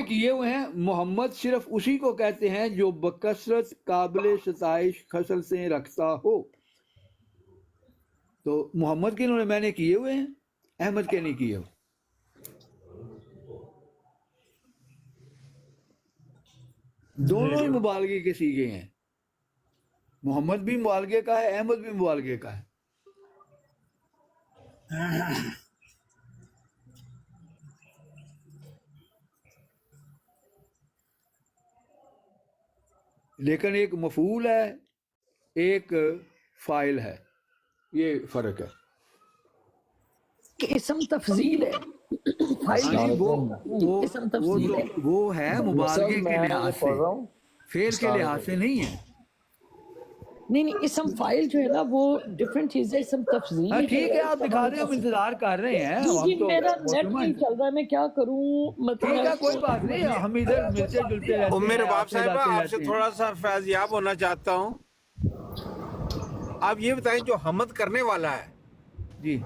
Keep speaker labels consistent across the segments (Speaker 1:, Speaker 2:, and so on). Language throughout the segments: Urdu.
Speaker 1: کیے ہوئے ہیں. محمد صرف اسی کو کہتے ہیں جو بکثرت قابل ستائش خصل سے رکھتا ہو. تو محمد کے انہوں نے میں نے کیے ہوئے ہیں، احمد کے نہیں کیے ہوئے. دونوں ہی مبالغے کے سیغے ہیں. محمد بھی مبالغے کا ہے، احمد بھی مبالغے کا ہے. لیکن ایک مفعول ہے، ایک فاعل ہے، یہ فرق ہے.
Speaker 2: کہ اسم تفضیل ہے، فاعل
Speaker 1: ہاں جی،
Speaker 2: اسم تفضیل ہے.
Speaker 1: وہ ہے مبالغے کے لحاظ سے، فعل کے لحاظ سے نہیں ہے.
Speaker 2: نہیں اسم فاعل جو ہے نا وہ ڈفرینٹ چیز ہے. اسم تفضیل
Speaker 1: ہاں ٹھیک ہے، آپ دکھا رہے ہیں، ہم انتظار کر رہے ہیں.
Speaker 2: جی میرا نیٹ نہیں چل رہا ہے، میں کیا کروں؟
Speaker 1: ٹھیک ہے، کوئی بات نہیں، ہم ادھر ملتے جلتے رہتے ہیں.
Speaker 3: میرے باپ صاحبہ آپ سے تھوڑا سا فیض یاب ہونا چاہتا ہوں. آپ یہ بتائیں جو حمد کرنے والا ہے،
Speaker 1: جی،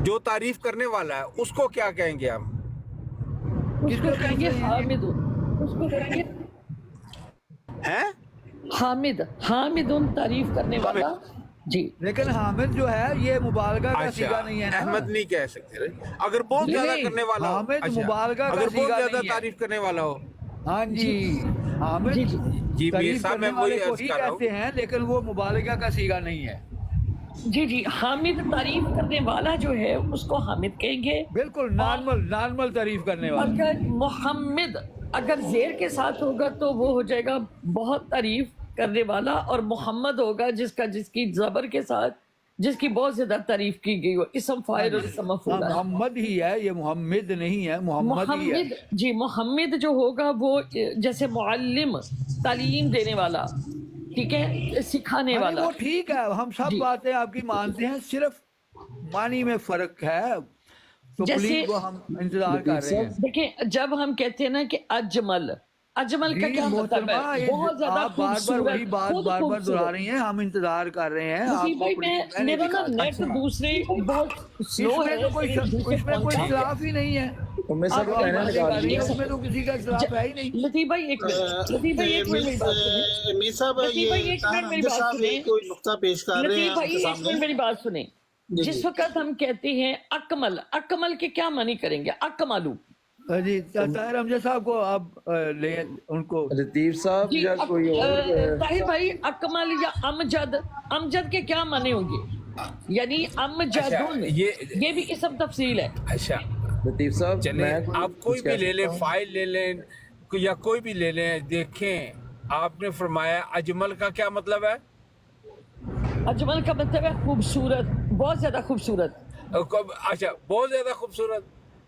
Speaker 3: جو تعریف کرنے والا ہے، اس کو کیا کہیں گے ہم؟
Speaker 2: اس کو کہیں گے حامد. اس کو کہیں گے
Speaker 3: ہیں
Speaker 2: حامد تعریف کرنے والا. جی
Speaker 1: لیکن حامد جو ہے یہ مبالغہ کا صیغہ نہیں ہے نا.
Speaker 3: احمد نہیں کہہ سکتے. اگر بہت زیادہ کرنے والا ہو،
Speaker 1: حامد مبالغہ کا
Speaker 3: اگر
Speaker 1: صیغہ
Speaker 3: بہت زیادہ
Speaker 1: نہیں ہے.
Speaker 3: تعریف کرنے والا ہو.
Speaker 1: ہاں جی، حامد
Speaker 2: جی
Speaker 3: جی
Speaker 1: تعریف
Speaker 3: صاحب،
Speaker 1: کرنے
Speaker 3: میں وہی
Speaker 1: والے کو
Speaker 3: عرض
Speaker 1: ہی
Speaker 3: کر رہا ہوں.
Speaker 1: کہتے ہیں، لیکن وہ مبالغہ کا صیغہ نہیں ہے.
Speaker 2: جی حامد تعریف کرنے والا جو ہے اس کو حامد کہیں گے.
Speaker 1: بالکل نارمل تعریف کرنے والا.
Speaker 2: اگر محمد اگر زیر کے ساتھ ہوگا تو وہ ہو جائے گا بہت تعریف کرنے والا، اور محمد ہوگا جس کی زبر کے ساتھ جس کی بہت زیادہ تعریف کی گئی ہو. اسم فاعل اور اسم مفعول.
Speaker 1: محمد ہی ہے، یہ محمد نہیں ہے، محمد ہی ہے.
Speaker 2: جی محمد جو ہوگا وہ جیسے معلم، تعلیم دینے والا، ٹھیک ہے، سکھانے والا.
Speaker 1: وہ ٹھیک ہے، ہم سب باتیں آپ کی مانتے ہیں، صرف معنی میں فرق ہے. تو پلیز وہ ہم انتظار کر رہے ہیں.
Speaker 2: دیکھیں جب ہم کہتے ہیں نا کہ اجمل کا کیا مطلب ہے؟ بہت زیادہ
Speaker 1: آپ بار بار وہی بات بار بار دہرا رہی ہیں، ہم انتظار کر رہے ہیں.
Speaker 2: میرا نا نیٹ دوسرے بہت سلو ہے،
Speaker 1: اس میں کوئی اختلاف ہی نہیں ہے. اس میں تو کسی کا اختلاف ہے ہی نہیں.
Speaker 2: لطیف بھائی ایک منٹ میری بات سنیں. جس وقت ہم کہتے ہیں اکمل کے کیا معنی کریں گے؟ اکملو.
Speaker 1: جی طاہر امجد صاحب کو آپ لے ان کو.
Speaker 4: لطیف صاحب یا کوئی اور؟
Speaker 2: طاہر بھائی اکمل یا امجد کے کیا معنی ہوں گے؟ یعنی امجدن یہ بھی اسم تفصیل ہے.
Speaker 3: اچھا
Speaker 4: لطیف صاحب
Speaker 3: چلیں، آپ کوئی بھی لے لیں، فائل لے لیں یا کوئی بھی لے لیں. دیکھیں آپ نے فرمایا اجمل کا کیا مطلب ہے؟
Speaker 2: اجمل کا مطلب ہے خوبصورت، بہت زیادہ خوبصورت.
Speaker 3: اچھا بہت زیادہ خوبصورت.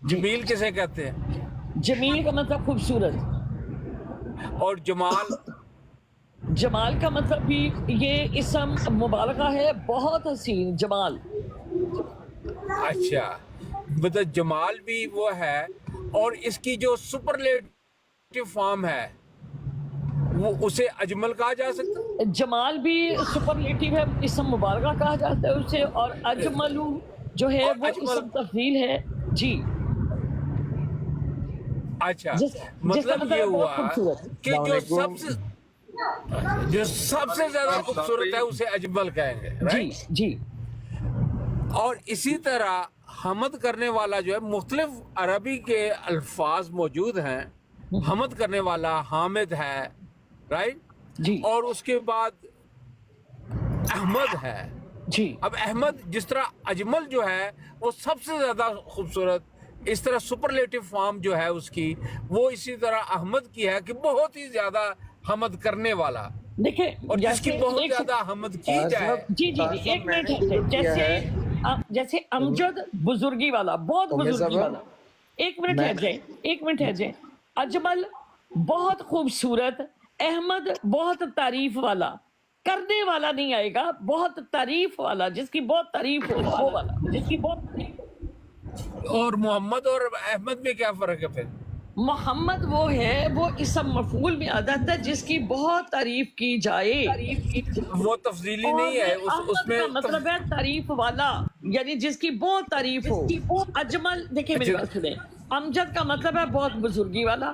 Speaker 3: جمیل کسے کہتے ہیں؟
Speaker 2: جمیل کا مطلب خوبصورت.
Speaker 3: اور
Speaker 2: جمال کا مطلب بھی یہ اسم مبالغہ ہے، بہت حسین جمال.
Speaker 3: اچھا مطلب جمال بھی وہ ہے، اور اس کی جو سپرلیٹو فارم ہے وہ اسے اجمل کہا جا سکتا ہے.
Speaker 2: جمال بھی سپرلیٹو ہے، اسم مبالغہ کہا جاتا ہے اسے. اور اجملو جو ہے وہ اسم تفضیل ہے. جی
Speaker 3: اچھا مطلب یہ ہوا کہ جو سب سے زیادہ خوبصورت ہے اسے اجمل کہیں گے.
Speaker 2: جی
Speaker 3: اور اسی طرح حمد کرنے والا جو ہے، مختلف عربی کے الفاظ موجود ہیں. حمد کرنے والا حامد ہے، رائٹ
Speaker 2: جی.
Speaker 3: اور اس کے بعد احمد ہے.
Speaker 2: جی
Speaker 3: اب احمد جس طرح اجمل جو ہے وہ سب سے زیادہ خوبصورت، اس طرح سپرلیٹو فارم جو ہے اس کی وہ اسی طرح احمد کی ہے کہ بہت ہی زیادہ حمد کرنے والا.
Speaker 2: دیکھیں
Speaker 3: اور جس کی بہت زیادہ حمد کی جائے.
Speaker 2: جی ایک منٹ، جیسے امجد بزرگی والا، بہت بزرگی والا. ایک منٹ ہے جائے. اجمل بہت خوبصورت، احمد بہت تعریف والا. کرنے والا نہیں آئے گا، بہت تعریف والا، جس کی بہت تعریف ہو وہ والا، جس کی بہت تعریف.
Speaker 3: اور محمد اور احمد میں کیا فرق ہے پھر؟
Speaker 2: محمد وہ ہے، وہ اسم مفعول میں آ جاتا ہے جس کی بہت تعریف کی جائے.
Speaker 3: وہ تفضیلی نہیں ہے، اس میں
Speaker 2: مطلب ہے تعریف والا، یعنی جس کی بہت تعریف ہو. اجمل دیکھیں میری بات سنیں، امجد کا مطلب ہے بہت بزرگی والا.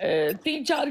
Speaker 2: 3-4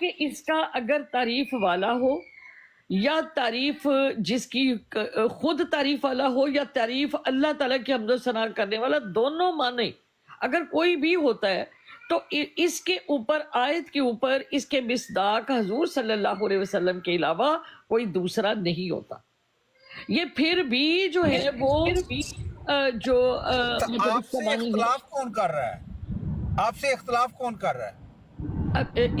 Speaker 2: کہ اس کا اگر تعریف والا ہو یا تعریف جس کی خود تعریف والا ہو یا تعریف اللہ تعالیٰ کی حمد و ثنا کرنے والا، دونوں معنی اگر کوئی بھی ہوتا ہے تو اس کے اوپر آیت کے اوپر اس کے مصداق حضور صلی اللہ علیہ وسلم کے علاوہ کوئی دوسرا نہیں ہوتا. یہ پھر بھی جو ہے وہ جو
Speaker 3: آپ سے اختلاف کون کر رہا ہے؟ آپ سے اختلاف کون کر رہا ہے؟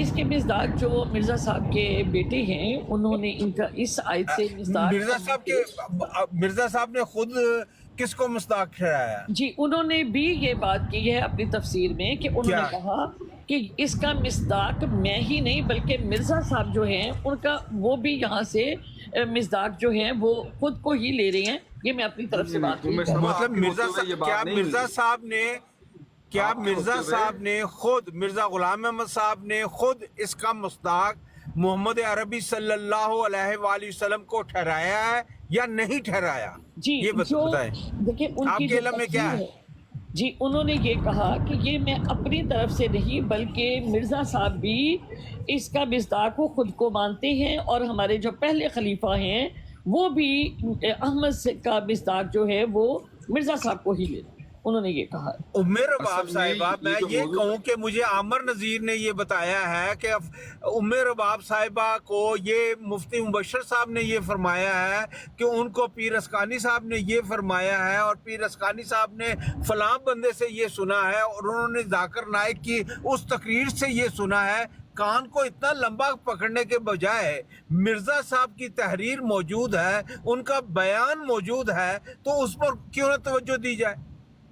Speaker 2: اس کے مصداق جو مرزا صاحب کے بیٹے ہیں انہوں نے ان کا اس آیت سے مصداق
Speaker 3: مرزا صاحب نے خود کس کو مصداق ٹھہرایا؟
Speaker 2: جی انہوں نے بھی یہ بات کی ہے اپنی تفسیر میں کہ انہوں نے کہا کہ اس کا مصداق میں ہی نہیں بلکہ مرزا صاحب جو ہیں ان کا وہ بھی یہاں سے مصداق جو ہیں وہ خود کو ہی لے رہے ہیں. یہ میں اپنی طرف سے بات
Speaker 3: مطلب مرزا صاحب نے خود مرزا غلام احمد صاحب نے خود اس کا مصداق محمد عربی صلی اللہ علیہ وآلہ وسلم کو ٹھہرایا ہے یا نہیں ٹھہرایا؟
Speaker 2: جی
Speaker 3: یہ بتائیں.
Speaker 2: دیکھیں ان
Speaker 3: آپ
Speaker 2: کی
Speaker 3: کے علم میں کیا ہے؟
Speaker 2: جی انہوں نے یہ کہا کہ یہ میں اپنی طرف سے نہیں بلکہ مرزا صاحب بھی اس کا مصداق کو خود کو مانتے ہیں اور ہمارے جو پہلے خلیفہ ہیں وہ بھی احمد کا مصداق جو ہے وہ مرزا صاحب کو ہی لیتے ہیں. انہوں نے یہ کہا.
Speaker 3: ام رباب صاحبہ میں یہ کہوں کہ مجھے عامر نذیر نے یہ بتایا ہے کہ ام رباب صاحبہ کو یہ مفتی مبشر صاحب نے یہ فرمایا ہے کہ ان کو پیر اسکانی صاحب نے یہ فرمایا ہے اور پیر اسکانی صاحب نے فلاں بندے سے یہ سنا ہے اور انہوں نے ذاکر نائک کی اس تقریر سے یہ سنا ہے. کان کو اتنا لمبا پکڑنے کے بجائے مرزا صاحب کی تحریر موجود ہے، ان کا بیان موجود ہے، تو اس پر کیوں نہ توجہ دی جائے؟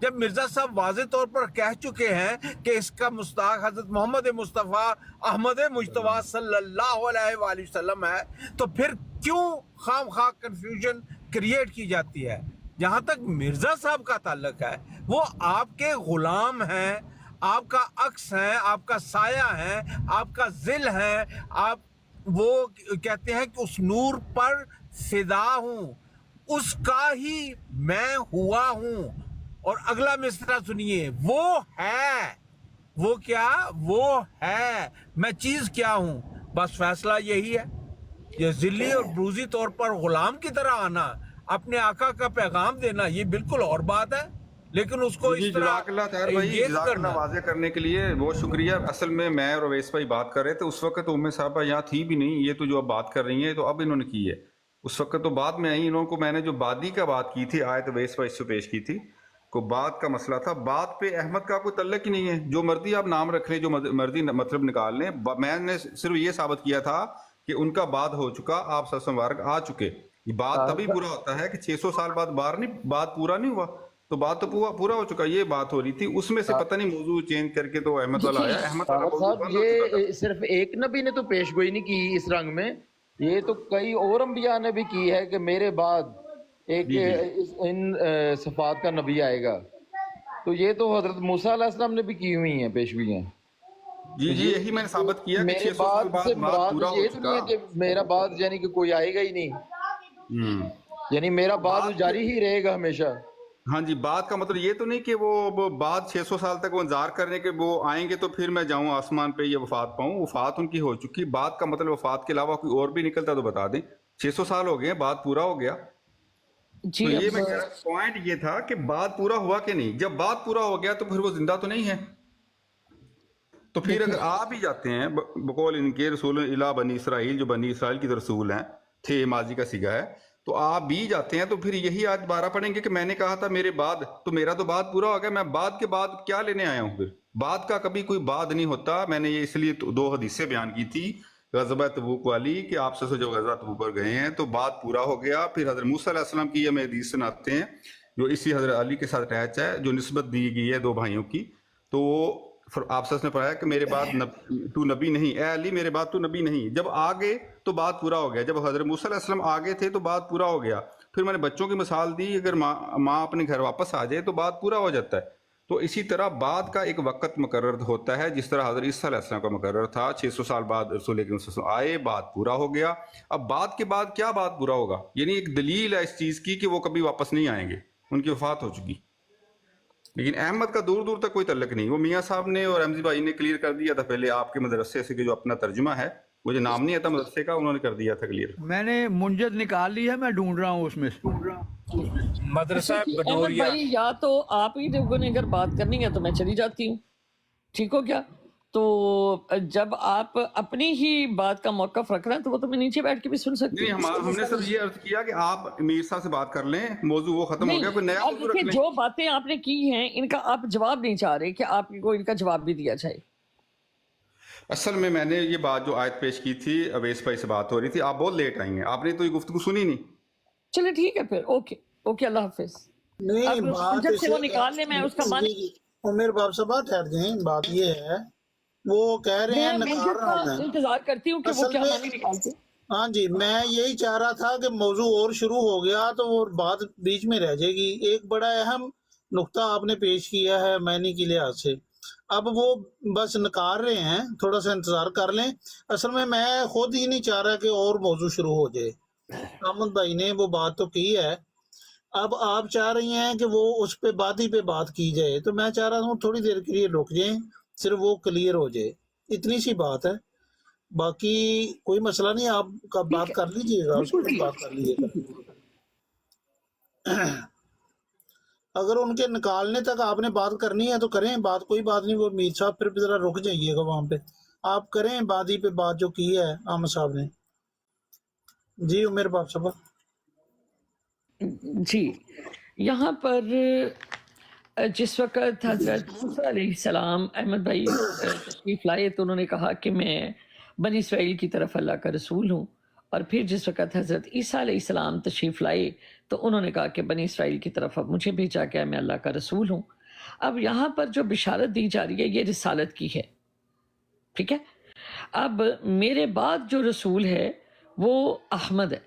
Speaker 3: جب مرزا صاحب واضح طور پر کہہ چکے ہیں کہ اس کا مصداق حضرت محمد مصطفیٰ احمد مجتبیٰ صلی اللہ علیہ وآلہ وسلم ہے، تو پھر کیوں خام خواہ کنفیوژن کریٹ کی جاتی ہے؟ جہاں تک مرزا صاحب کا تعلق ہے وہ آپ کے غلام ہیں، آپ کا عکس ہیں، آپ کا سایہ ہیں، آپ کا ظل ہیں. آپ وہ کہتے ہیں کہ اس نور پر فدا ہوں، اس کا ہی میں ہوا ہوں. اور اگلا مصرع سنیے، وہ ہے، وہ کیا؟ وہ ہے، میں چیز کیا ہوں. بس فیصلہ یہی ہے. یہ ذلی اور بروزی طور پر غلام کی طرح آنا، اپنے آقا کا پیغام دینا، یہ بالکل اور بات ہے. لیکن اس کو اس طرح
Speaker 5: جزاک اللہ طاہر بھائی، جزاک اللہ واضح کرنے کے لیے بہت شکریہ. اصل میں اور اویس بھائی بات کر رہے تھے اس وقت ام صاحبہ یہاں تھی بھی نہیں. یہ تو جو اب بات کر رہی ہیں تو اب انہوں نے کی ہے، اس وقت تو بعد میں آئی. انہوں کو میں نے جو بادی کا بات کی تھی آیت اویس بھائی سے پیش کی تھی، کو بات کا مسئلہ تھا. بات پہ احمد کا کوئی تعلق ہی نہیں ہے. جو مرضی آپ نام رکھ لیں، جو مرضی مطلب نکال لیں. میں نے صرف یہ ثابت کیا تھا کہ ان کا بعد ہو چکا، آپ صلی اللہ علیہ وسلم آ چکے. یہ بات تبھی پورا ہوتا ہے کہ 600 سال بعد بات پورا نہیں ہوا، تو بات تو پورا ہو چکا. یہ بات ہو رہی تھی، اس میں سے پتہ نہیں موضوع چینج کر کے تو احمد والا آیا. احمد
Speaker 4: صاحب یہ صرف ایک نبی نے تو پیش گوئی نہیں کی اس رنگ میں، یہ تو کئی اور انبیاء نے بھی کی ہے کہ میرے بعد ایک ان صفات کا نبی آئے گا. تو یہ تو حضرت موسیٰ علیہ السلام نے بھی کی ہوئی ہیں پیشگوئیاں.
Speaker 5: جی یہی میں نے ثابت کیا کہ
Speaker 4: میرے
Speaker 5: 600 سال
Speaker 4: بعد سے
Speaker 5: بعد پورا
Speaker 4: مراد
Speaker 5: ہو
Speaker 4: یہ تو نہیں ہے
Speaker 5: چکا.
Speaker 4: کہ میرا بعد یعنی کہ کوئی آئے گا ہی نہیں، یعنی میرا بعد جاری ہی رہے گا ہمیشہ.
Speaker 5: ہاں جی، بات کا مطلب یہ تو نہیں کہ وہ بعد 600 سال تک وہ انتظار کرنے کے وہ آئیں گے تو پھر میں جاؤں آسمان پہ یہ وفات پاؤں. وفات ان کی ہو چکی. بات کا مطلب وفات کے علاوہ کوئی اور بھی نکلتا تو بتا دیں. 600 سال ہو گئے، بات پورا ہو گیا.
Speaker 2: جی
Speaker 5: تو یہ میں کہہ رہا پوائنٹ یہ تھا کہ بات پورا ہوا کہ نہیں. جب بات پورا ہو گیا تو پھر وہ زندہ تو نہیں ہے. تو پھر اگر آپ ہی جاتے ہیں بقول ان کے رسول الہ بنی اسرائیل، جو بنی اسرائیل کی رسول ہیں تھے، ماضی کا صیغہ ہے، تو آپ بھی جاتے ہیں تو پھر یہی آج 12 پڑھیں گے کہ میں نے کہا تھا میرے بعد، تو میرا تو بعد پورا ہو گیا. میں بعد کے بعد کیا لینے آیا ہوں؟ پھر بعد کا کبھی کوئی بعد نہیں ہوتا. میں نے یہ اس لیے 2 حدیثیں بیان کی تھی غزوہ تبوک والی کہ آپ سے جو غزوہ تبوک پر گئے ہیں تو بات پورا ہو گیا. پھر حضرت موسیٰ علیہ السلام کی یہ میں حدیث سناتے ہیں جو اسی حضرت علی کے ساتھ اٹیچ ہے، جو نسبت دی گئی ہے 2 بھائیوں کی. تو آپ سے نے پڑھایا کہ میرے بعد تو نبی نہیں، اے علی میرے بعد تو نبی نہیں. جب آگے تو بات پورا ہو گیا. جب حضرت موسیٰ علیہ السلام آگے تھے تو بات پورا ہو گیا. پھر میں نے بچوں کی مثال دی، اگر ماں اپنے گھر واپس آ جائے تو بات پورا ہو جاتا ہے. تو اسی طرح بعد کا ایک وقت مقرر ہوتا ہے، جس طرح حضرت عیسیٰ علیہ السلام کا مقرر تھا. 600 سال بعد رسول اکرم صلی اللہ علیہ وسلم آئے، بات پورا ہو گیا. اب بعد کے بعد کیا بات پورا ہوگا؟ یعنی ایک دلیل ہے اس چیز کی کہ وہ کبھی واپس نہیں آئیں گے، ان کی وفات ہو چکی. لیکن احمد کا دور دور تک کوئی تعلق نہیں. وہ میاں صاحب نے اور احمدی بھائی نے کلیئر کر دیا تھا پہلے آپ کے مدرسے سے کہ جو اپنا ترجمہ ہے, مجھے نام نہیں آتا مدرسے کا, انہوں نے کر دیا تھا کلیئر.
Speaker 1: میں نے منجد نکال لی ہے, میں ڈھونڈ رہا ہوں اس میں سے.
Speaker 3: مدرسہ
Speaker 2: احمد
Speaker 3: بڈوریا.
Speaker 2: بھائی یا تو آپ ہی لوگوں نے اگر بات کرنی ہے تو میں چلی جاتی ہوں, ٹھیک ہو کیا؟ تو جب آپ اپنی ہی بات کا موقف رکھ رہے ہیں تو وہ تو میں نیچے بیٹھ کے بھی سن سکتی
Speaker 5: نہیں,
Speaker 2: ہوں.
Speaker 5: ہم نے صرف یہ عرض کیا کہ آپ میر صاحب سے بات کر لیں, موضوع وہ ختم ہو گیا, کوئی نیا
Speaker 2: اب
Speaker 5: موضوع رکھ
Speaker 2: دیکھیں
Speaker 5: لیں.
Speaker 2: جو باتیں آپ نے کی ہیں ان کا آپ جواب نہیں چاہ رہے کہ آپ کو ان کا جواب بھی دیا جائے.
Speaker 5: اصل میں نے یہ بات جو آیت پیش کی تھی, اویس بھائی سے بات ہو رہی تھی, آپ بہت لیٹ آئی ہیں, آپ نے تو یہ گفتگو سنی نہیں.
Speaker 2: چلے ٹھیک ہے پھر, اوکے اللہ حافظ.
Speaker 6: نہیں
Speaker 2: اب
Speaker 6: بات
Speaker 2: جب سے وہ نکال لیں میں اس کا مان
Speaker 6: عمر باپ صاحب ٹھہر جائیں. بات یہ ہے وہ کہہ رہے ہیں
Speaker 2: میں
Speaker 6: نکال رہا ہوں میں.
Speaker 2: انتظار کرتی ہوں کہ وہ
Speaker 6: اصل
Speaker 2: کیا
Speaker 6: میں
Speaker 2: مانی نکالتے.
Speaker 6: ہاں جی, میں یہی چاہ رہا تھا کہ موضوع اور شروع ہو گیا تو وہ بات بیچ میں رہ جائے گی. ایک بڑا اہم نقطہ آپ نے پیش کیا ہے معنی کے لحاظ سے, اب وہ بس نکال رہے ہیں, تھوڑا سا انتظار کر لیں. اصل میں خود ہی نہیں چاہ رہا کہ اور موضوع شروع ہو جائے. احمد بھائی نے وہ بات تو کی ہے, اب آپ چاہ رہی ہیں کہ وہ اس پہ بات کی جائے, تو میں چاہ رہا ہوں تھوڑی دیر کے لیے رک جائیں, صرف وہ کلیئر ہو جائے, اتنی سی بات ہے. باقی کوئی مسئلہ نہیں, آپ کا بات کر لیجئے گا, اس پر بات کر لیجئے گا. اگر ان کے نکالنے تک آپ نے بات کرنی ہے تو کریں بات, کوئی بات نہیں. وہ میر صاحب پھر ذرا رک جائیے گا وہاں پہ, آپ کریں بادی پہ بات جو کی ہے احمد صاحب نے. جی عمر باپ صاحب.
Speaker 2: جی, یہاں پر جس وقت حضرت موسیٰ علیہ السلام احمد بھائی تشریف لائے تو انہوں نے کہا کہ میں بنی اسرائیل کی طرف اللہ کا رسول ہوں, اور پھر جس وقت حضرت عیسیٰ علیہ السلام تشریف لائے تو انہوں نے کہا کہ بنی اسرائیل کی طرف اب مجھے بھیجا گیا, میں اللہ کا رسول ہوں. اب یہاں پر جو بشارت دی جا رہی ہے یہ رسالت کی ہے, ٹھیک ہے. اب میرے بعد جو رسول ہے وہ احمد ہے,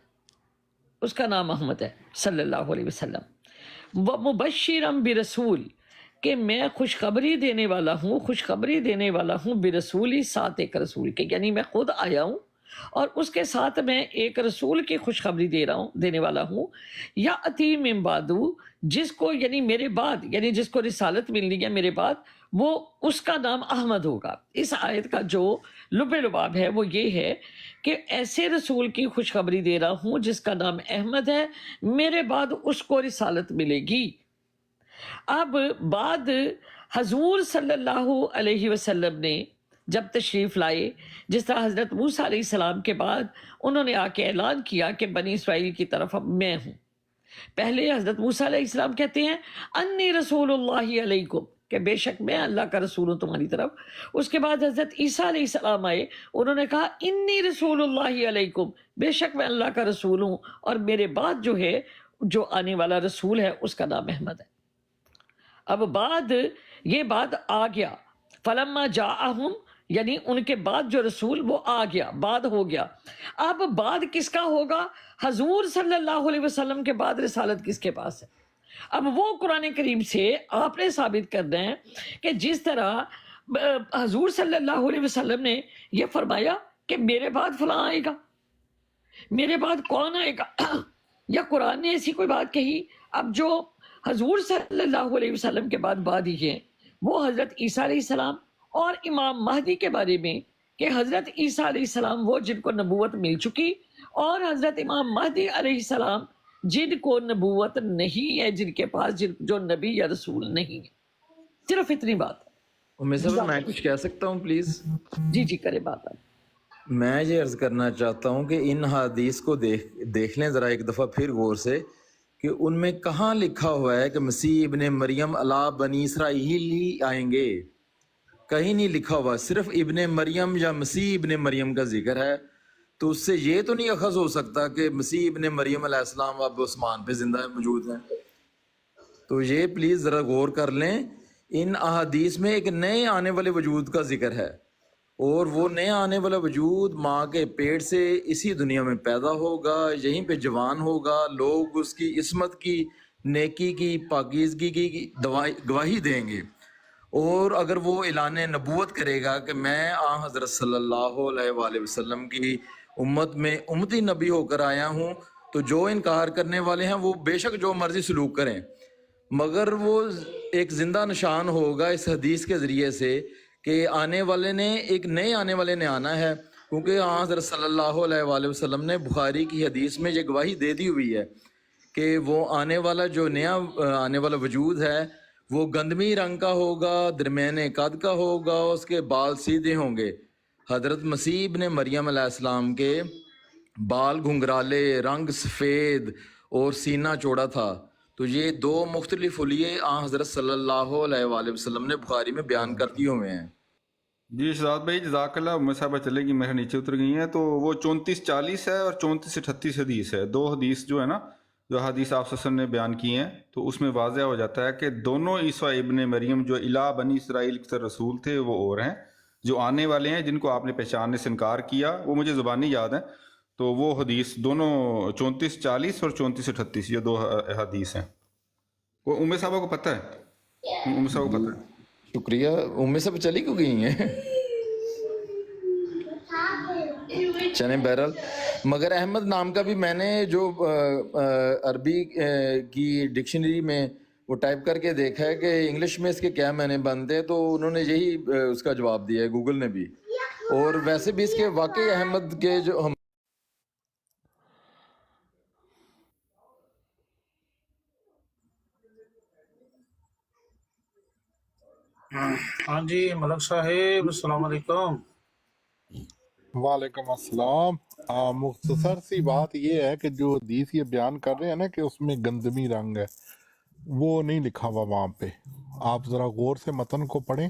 Speaker 2: اس کا نام احمد ہے صلی اللہ علیہ وسلم. وَمُبَشِّرًا بِرَسُول, کہ میں خوشخبری دینے والا ہوں برسولی, ساتھ ایک رسول کے, یعنی میں خود آیا ہوں اور اس کے ساتھ میں ایک رسول کی خوشخبری دینے والا ہوں. یا اتی من بعدو, جس کو یعنی میرے بعد, یعنی جس کو رسالت ملنی ہے میرے بعد, وہ اس کا نام احمد ہوگا. اس آیت کا جو لب لباب ہے وہ یہ ہے کہ ایسے رسول کی خوشخبری دے رہا ہوں جس کا نام احمد ہے, میرے بعد اس کو رسالت ملے گی. اب بعد حضور صلی اللہ علیہ وسلم نے جب تشریف لائے, جس طرح حضرت موسیٰ علیہ السلام کے بعد انہوں نے آ کے اعلان کیا کہ بنی اسرائیل کی طرف اب میں ہوں. پہلے حضرت موسیٰ علیہ السلام کہتے ہیں انی رسول اللہ علیکم, کہ بے شک میں اللہ کا رسول ہوں تمہاری طرف. اس کے بعد حضرت عیسیٰ علیہ السلام آئے, انہوں نے کہا انی رسول اللہ علیکم, بے شک میں اللہ کا رسول ہوں, اور میرے بعد جو ہے جو آنے والا رسول ہے اس کا نام احمد ہے. اب بعد یہ بات آ گیا, فلما جاءہم, یعنی ان کے بعد جو رسول وہ آ گیا, بعد ہو گیا. اب بعد کس کا ہوگا؟ حضور صلی اللہ علیہ وسلم کے بعد رسالت کس کے پاس ہے؟ اب وہ قرآن کریم سے آپ نے ثابت کرنا ہے کہ جس طرح حضور صلی اللہ علیہ وسلم نے یہ فرمایا کہ میرے بعد فلاں آئے گا, میرے بعد کون آئے گا, یا قرآن نے ایسی کوئی بات کہی. اب جو حضور صلی اللہ علیہ وسلم کے بعد ہی ہے وہ حضرت عیسیٰ علیہ السلام اور امام مہدی کے بارے میں, کہ حضرت عیسیٰ علیہ السلام وہ جن کو نبوت مل چکی, اور حضرت امام مہدی علیہ السلام جن کو نبوت نہیں ہے, جن کے پاس جو نبی یا رسول نہیں ہے. صرف اتنی بات ہے.
Speaker 4: عمر صاحب میں کچھ کہہ سکتا ہوں پلیز؟
Speaker 2: جی کرے بات ہے.
Speaker 4: میں یہ عرض کرنا چاہتا ہوں کہ ان حدیث کو دیکھ لیں ذرا ایک دفعہ پھر غور سے, کہ ان میں کہاں لکھا ہوا ہے کہ مسیح ابن مریم علی بنی اسرائیل ہی آئیں گے. کہیں نہیں لکھا ہوا, صرف ابن مریم یا مسیح ابن مریم کا ذکر ہے. تو اس سے یہ تو نہیں اخذ ہو سکتا کہ مسیح ابن مریم علیہ السلام اب عثمان پہ زندہ موجود ہیں. تو یہ پلیز ذرا غور کر لیں, ان احادیث میں ایک نئے آنے والے وجود کا ذکر ہے, اور وہ نئے آنے والا وجود ماں کے پیٹ سے اسی دنیا میں پیدا ہوگا, یہیں پہ جوان ہوگا, لوگ اس کی عصمت کی, نیکی کی, پاکیزگی کی گواہی دیں گے. اور اگر وہ اعلان نبوت کرے گا کہ میں حضرت صلی اللہ علیہ وآلہ وسلم کی امت میں امتی نبی ہو کر آیا ہوں, تو جو انکار کرنے والے ہیں وہ بے شک جو مرضی سلوک کریں, مگر وہ ایک زندہ نشان ہوگا اس حدیث کے ذریعے سے کہ آنے والے نے، ایک نئے آنے والے نے آنا ہے، کیونکہ حضرت صلی اللہ علیہ وآلہ وسلم نے بخاری کی حدیث میں یہ گواہی دے دی ہوئی ہے کہ وہ آنے والا جو نیا آنے والا وجود ہے وہ گندمی رنگ کا ہوگا، درمیانے قد کا ہوگا، اس کے بال سیدھے ہوں گے۔ حضرت مسیح ابن مریم علیہ السلام کے بال گھنگرالے، رنگ سفید اور سینہ چوڑا تھا۔ تو یہ دو مختلف حلیے حضرت صلی اللہ علیہ وآلہ وسلم نے بخاری میں بیان کر دیے ہوئے ہیں۔
Speaker 5: جی شہزاد بھائی جزاک اللہ، ام صاحبہ چلے گی، میرے نیچے اتر گئی ہیں، تو وہ 34-40 ہے اور 34-38 حدیث ہے، دو حدیث جو ہے نا، جو حدیث آپ صلی اللہ علیہ وسلم نے بیان کی ہیں، تو اس میں واضح ہو جاتا ہے کہ دونوں عیسیٰ ابن مریم جو الہ بنی اسرائیل کے رسول تھے وہ اور ہیں، جو آنے والے ہیں جن کو آپ نے پہچاننے سے انکار کیا، وہ مجھے زبانی یاد ہیں، تو وہ حدیث دونوں 34-40 اور 34-38 یہ دو حدیث ہیں۔ وہ ام صاحبہ کو پتہ ہے؟ ام صاحبہ کو پتہ ہے؟
Speaker 4: شکریہ۔ ام صاحب چلی کیوں گئی ہیں؟ چلیں بہرحال، مگر احمد نام کا بھی میں نے جو عربی کی ڈکشنری میں وہ ٹائپ کر کے دیکھا ہے کہ انگلش میں اس کے کیا معنی بنتے ہیں، تو انہوں نے یہی اس کا جواب دیا ہے، گوگل نے بھی۔ اور ویسے بھی اس کے واقعی احمد کے جو ہم
Speaker 6: ہاں جی ملک صاحب السلام علیکم۔
Speaker 7: وعلیکم السلام۔ مختصر سی بات یہ ہے کہ جو حدیث یہ بیان کر رہے ہیں نا کہ اس میں گندمی رنگ ہے، وہ نہیں لکھا ہوا وہاں پہ۔ آپ ذرا غور سے متن کو پڑھیں،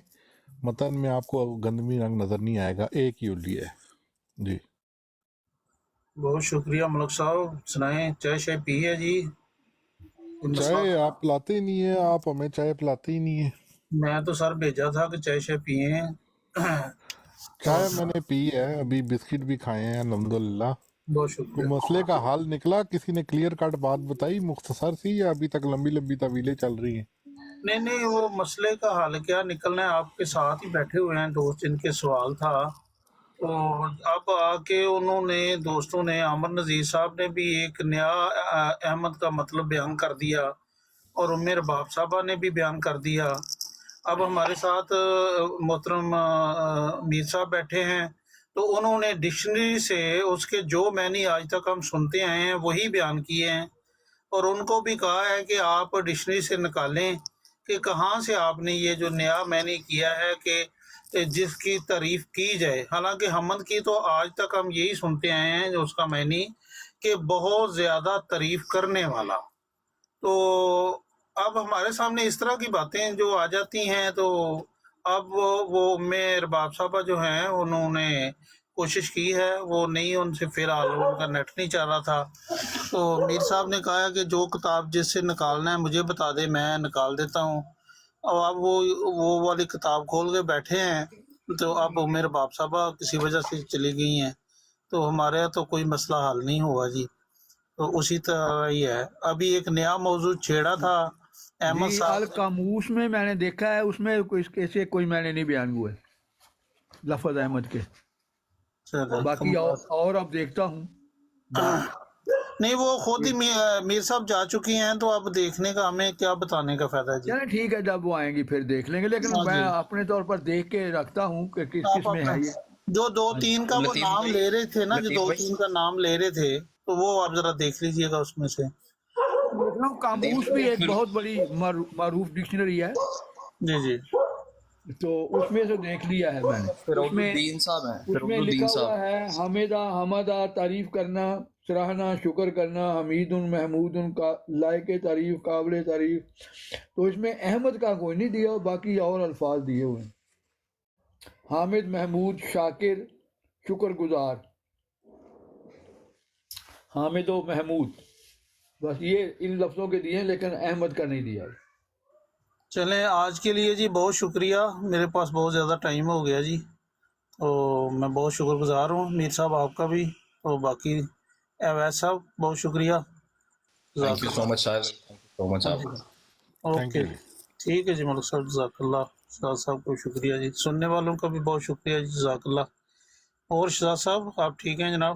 Speaker 7: متن میں آپ کو گندمی رنگ نظر نہیں آئے گا، ایک ہی الی ہے۔ جی
Speaker 6: بہت شکریہ ملک صاحب، سنائیں چائے شائے پی ہے جی؟ کوئی مسئلہ؟
Speaker 7: چائے آپ پلاتے ہی نہیں ہیں، آپ ہمیں چائے پلاتے ہی نہیں ہیں۔
Speaker 6: میں تو سر بھیجا تھا کہ چائے شائے پیئیں۔
Speaker 7: چائے میں نے پی ہے، ابھی بسکٹ بھی کھائے ہیں الحمدللہ۔
Speaker 6: بہت
Speaker 7: تو
Speaker 6: شکریہ۔
Speaker 7: مسئلے کا حل نکلا؟ کسی نے کلیئر کٹ بات بتائی مختصر سی، یا ابھی تک لمبی لمبی طویلیں چل رہی ہیں؟
Speaker 6: نہیں وہ مسئلے کا حل کیا نکلنا ہے، آپ کے ساتھ ہی بیٹھے ہوئے ہیں دوست جن کے سوال تھا، تو اب آ کے انہوں نے دوستوں نے، عامر نذیر صاحب نے بھی ایک نیا احمد کا مطلب بیان کر دیا، اور ام رباب صاحبہ نے بھی بیان کر دیا۔ اب ہمارے ساتھ محترم میر صاحب بیٹھے ہیں، تو انہوں نے ڈکشنری سے اس کے جو معنی آج تک ہم سنتے آئے ہیں وہی بیان کیے ہیں، اور ان کو بھی کہا ہے کہ آپ ڈکشنری سے نکالیں کہ کہاں سے آپ نے یہ جو نیا معنی کیا ہے کہ جس کی تعریف کی جائے۔ حالانکہ حمد کی تو آج تک ہم یہی سنتے آئے ہیں جو اس کا معنی کہ بہت زیادہ تعریف کرنے والا۔ تو اب ہمارے سامنے اس طرح کی باتیں جو آ جاتی ہیں، تو اب وہ ام رباب صاحبہ جو ہیں انہوں نے کوشش کی ہے، وہ نہیں، ان سے فی الحال ان کا نیٹ نہیں چل رہا تھا، تو میر صاحب نے کہا کہ جو کتاب جس سے نکالنا ہے مجھے بتا دے، میں نکال دیتا ہوں۔ اور اب وہ والی کتاب کھول کے بیٹھے ہیں، تو اب ام رباب صاحبہ کسی وجہ سے چلی گئی ہیں، تو ہمارے تو کوئی مسئلہ حل نہیں ہوا جی۔ تو اسی طرح ہی ہے، ابھی ایک نیا موضوع چھیڑا تھا احمد
Speaker 1: جی
Speaker 6: صاحب۔
Speaker 1: القاموس میں میں نے دیکھا ہے، اس میں ایسے کوئی معنی نہیں بیان ہوئے لفظ احمد کے، باقی اور اب دیکھتا ہوں۔
Speaker 6: نہیں وہ خود ہی میر صاحب جا چکی ہیں، تو اب دیکھنے کا ہمیں کیا بتانے کا فائدہ ہے جی۔
Speaker 1: چلیں ٹھیک ہے، جب وہ آئیں گی پھر دیکھ لیں گے، لیکن
Speaker 6: ہاں
Speaker 1: میں
Speaker 6: جی،
Speaker 1: اپنے طور پر دیکھ کے رکھتا ہوں کہ کس
Speaker 6: آپ
Speaker 1: کس میں ہے
Speaker 6: اپنا
Speaker 1: یہ۔
Speaker 6: جو دو تین کا وہ نام لے رہے تھے نا، جو دو تین کا نام لے رہے تھے، تو وہ آپ ذرا دیکھ لیجئے گا اس میں سے۔
Speaker 1: دیکھ رہا ہوں قاموس بھی ایک بہت بڑی معروف ڈکشنری ہے،
Speaker 6: جی جی
Speaker 1: تو اس میں سے دیکھ لیا ہے میں نے۔ اس میں لکھا ہوا ہے حمیدہ، حمدہ تعریف کرنا، سراہنا حمد کرنا، حمید محمود کا لائق تعریف، قابل تعریف، تو اس میں احمد کا کوئی نہیں دیا، باقی اور الفاظ دیے ہوئے ہیں، حامد، محمود، شاکر، شکر گزار، حامد و محمود، بس یہ ان لفظوں کے دیے ہیں، لیکن احمد کا نہیں دیا۔
Speaker 6: چلیں آج کے لیے جی بہت شکریہ، میرے پاس بہت زیادہ ٹائم ہو گیا جی، تو میں بہت شکر گزار ہوں میر صاحب آپ کا بھی، اور باقی اویس صاحب بہت شکریہ۔
Speaker 8: Thank you so much, Sahil. Thank you so much, آپ
Speaker 6: اوکے ٹھیک ہے جی ملک صاحب، جزاک اللہ۔ شہزاد صاحب کو شکریہ جی، سننے والوں کا بھی بہت شکریہ جی، جزاک اللہ۔ اور شہزاد صاحب آپ ٹھیک ہیں جناب؟